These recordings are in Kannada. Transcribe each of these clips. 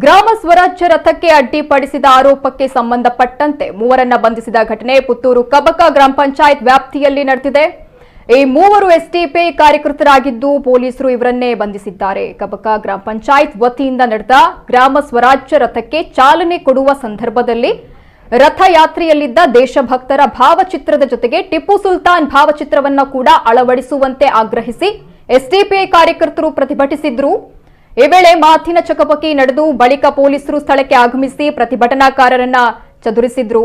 ಗ್ರಾಮ ಸ್ವರಾಜ್ಯ ರಥಕ್ಕೆ ಅಡ್ಡಿಪಡಿಸಿದ ಆರೋಪಕ್ಕೆ ಸಂಬಂಧಪಟ್ಟಂತೆ ಮೂವರನ್ನ ಬಂಧಿಸಿದ ಘಟನೆ ಪುತ್ತೂರು ಕಬಕ ಗ್ರಾಮ ಪಂಚಾಯತ್ ವ್ಯಾಪ್ತಿಯಲ್ಲಿ ನಡೆದಿದೆ। ಈ ಮೂವರು ಎಸ್ಡಿಪಿಐ ಕಾರ್ಯಕರ್ತರಾಗಿದ್ದು ಪೊಲೀಸರು ಇವರನ್ನೇ ಬಂಧಿಸಿದ್ದಾರೆ। ಕಬಕ ಗ್ರಾಮ ಪಂಚಾಯತ್ ವತಿಯಿಂದ ನಡೆದ ಗ್ರಾಮ ಸ್ವರಾಜ್ಯ ರಥಕ್ಕೆ ಚಾಲನೆ ಕೊಡುವ ಸಂದರ್ಭದಲ್ಲಿ ರಥಯಾತ್ರೆಯಲ್ಲಿದ್ದ ದೇಶಭಕ್ತರ ಭಾವಚಿತ್ರದ ಜೊತೆಗೆ ಟಿಪ್ಪು ಸುಲ್ತಾನ್ ಭಾವಚಿತ್ರವನ್ನು ಕೂಡ ಅಳವಡಿಸುವಂತೆ ಆಗ್ರಹಿಸಿ ಎಸ್ಡಿಪಿಐ ಕಾರ್ಯಕರ್ತರು ಪ್ರತಿಭಟಿಸಿದ್ರು। ಈ ವೇಳೆ ಮಾತಿನ ಚಕಮಕಿ ನಡೆದು ಬಳಿಕ ಪೊಲೀಸರು ಸ್ಥಳಕ್ಕೆ ಆಗಮಿಸಿ ಪ್ರತಿಭಟನಾಕಾರರನ್ನ ಚದುರಿಸಿದ್ರು।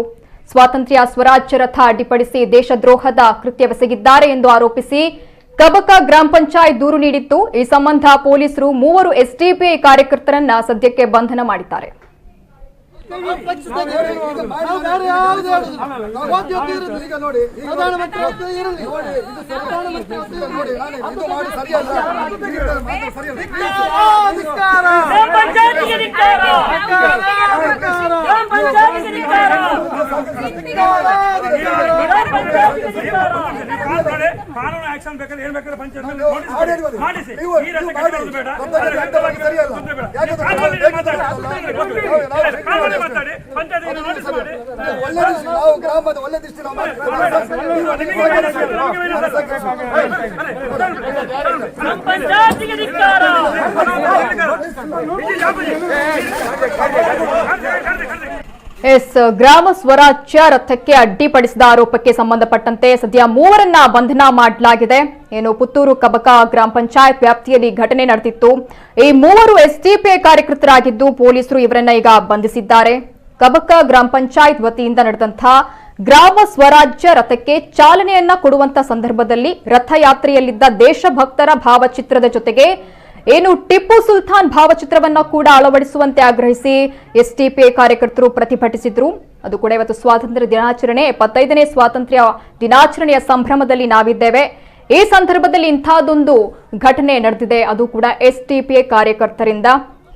ಸ್ವಾತಂತ್ರ್ಯ ಸ್ವರಾಜ್ಯ ರಥ ಅಡ್ಡಿಪಡಿಸಿ ದೇಶದ್ರೋಹದ ಕೃತ್ಯವೆಸಗಿದ್ದಾರೆ ಎಂದು ಆರೋಪಿಸಿ ಕಬಕ ಗ್ರಾಮ ಪಂಚಾಯತ್ ದೂರು ನೀಡಿತ್ತು। ಈ ಸಂಬಂಧ ಪೊಲೀಸರು ಮೂವರು ಎಸ್ಡಿಪಿಐ ಕಾರ್ಯಕರ್ತರನ್ನ ಸದ್ಯಕ್ಕೆ ಬಂಧನ ಮಾಡಿದ್ದಾರೆ। ಕಾನೂನು ಆಕ್ಷನ್ ಬೇಕಾದ್ರೆ ಏನ್ ಬೇಕಾದ್ರೆ ಪಂಚಾಯತ್ ಗ್ರಾಮದ ಒಳ್ಳೆ ದೃಷ್ಟಿ ಗ್ರಾಮ ಸ್ವರಾಜ್ಯ ರಥಕ್ಕೆ ಅಡ್ಡಿಪಡಿಸಿದ ಆರೋಪಕ್ಕೆ ಸಂಬಂಧಪಟ್ಟಂತೆ ಸದ್ಯ ಮೂವರನ್ನ ಬಂಧನ ಮಾಡಲಾಗಿದೆ। ಏನು ಪುತ್ತೂರು ಕಬಕ ಗ್ರಾಮ ಪಂಚಾಯತ್ ವ್ಯಾಪ್ತಿಯಲ್ಲಿ ಘಟನೆ ನಡೆದಿತ್ತು। ಈ ಮೂವರು ಎಸ್ಡಿಪಿಐ ಕಾರ್ಯಕರ್ತರಾಗಿದ್ದು ಪೊಲೀಸರು ಇವರನ್ನ ಈಗ ಬಂಧಿಸಿದ್ದಾರೆ। ಕಬಕ ಗ್ರಾಮ ಪಂಚಾಯತ್ ವತಿಯಿಂದ ನಡೆದಂತಹ ಗ್ರಾಮ ಸ್ವರಾಜ್ಯ ರಥಕ್ಕೆ ಚಾಲನೆಯನ್ನ ಕೊಡುವಂತ ಸಂದರ್ಭದಲ್ಲಿ ರಥಯಾತ್ರೆಯಲ್ಲಿದ್ದ ದೇಶಭಕ್ತರ ಭಾವಚಿತ್ರದ ಜೊತೆಗೆ ಏನು ಟಿಪ್ಪು ಸುಲ್ತಾನ್ ಭಾವಚಿತ್ರವನ್ನ ಕೂಡ ಅಳವಡಿಸುವಂತೆ ಆಗ್ರಹಿಸಿ ಎಸ್ಡಿಪಿಐ ಕಾರ್ಯಕರ್ತರು ಪ್ರತಿಭಟಿಸಿದ್ರು। ಅದು ಕೂಡ ಇವತ್ತು ಸ್ವಾತಂತ್ರ್ಯ ದಿನಾಚರಣೆ 75ನೇ ಸ್ವಾತಂತ್ರ್ಯ ದಿನಾಚರಣೆಯ ಸಂಭ್ರಮದಲ್ಲಿ ನಾವಿದ್ದೇವೆ। ಈ ಸಂದರ್ಭದಲ್ಲಿ ಇಂಥದ್ದೊಂದು ಘಟನೆ ನಡೆದಿದೆ, ಅದು ಕೂಡ ಎಸ್ಡಿಪಿಐ ಕಾರ್ಯಕರ್ತರಿಂದ।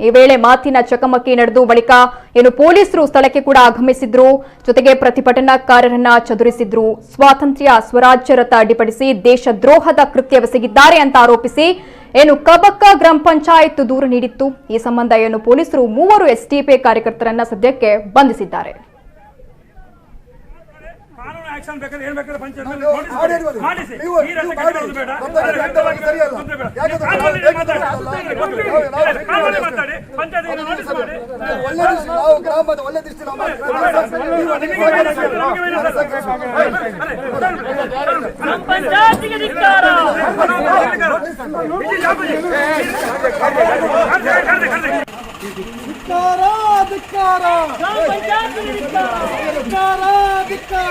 ಈ ವೇಳೆ ಮಾತಿನ ಚಕಮಕಿ ನಡೆದು ಬಳಿಕ ಏನು ಪೊಲೀಸರು ಸ್ಥಳಕ್ಕೆ ಕೂಡ ಆಗಮಿಸಿದ್ರು, ಜೊತೆಗೆ ಪ್ರತಿಭಟನಾಕಾರರನ್ನ ಚದುರಿಸಿದ್ರು। ಸ್ವಾತಂತ್ರ್ಯ ಸ್ವರಾಜ್ಯ ರಥ ಅಡ್ಡಿಪಡಿಸಿ ದೇಶದ್ರೋಹದ ಕೃತ್ಯವೆಸಗಿದ್ದಾರೆ ಅಂತ ಆರೋಪಿಸಿ ಏನು ಕಬಕ ಗ್ರಾಮ ಪಂಚಾಯತ್ ದೂರು ನೀಡಿತ್ತು। ಈ ಸಂಬಂಧ ಏನು ಪೊಲೀಸರು ಮೂವರು ಎಸ್ಡಿಪಿಐ ಕಾರ್ಯಕರ್ತರನ್ನ ಸದ್ಯಕ್ಕೆ ಬಂಧಿಸಿದ್ದಾರೆ। ಕಾನೂನು ಆಕ್ಷನ್ ಬೇಕಾದ್ರೆ ಏನ್ ಬೇಕಾದ್ರೆ ಪಂಚಾಯತ್ ಗ್ರಾಮದ ಒಳ್ಳೆ ದೃಷ್ಟಿ ಧಿಕ್ಕಾರ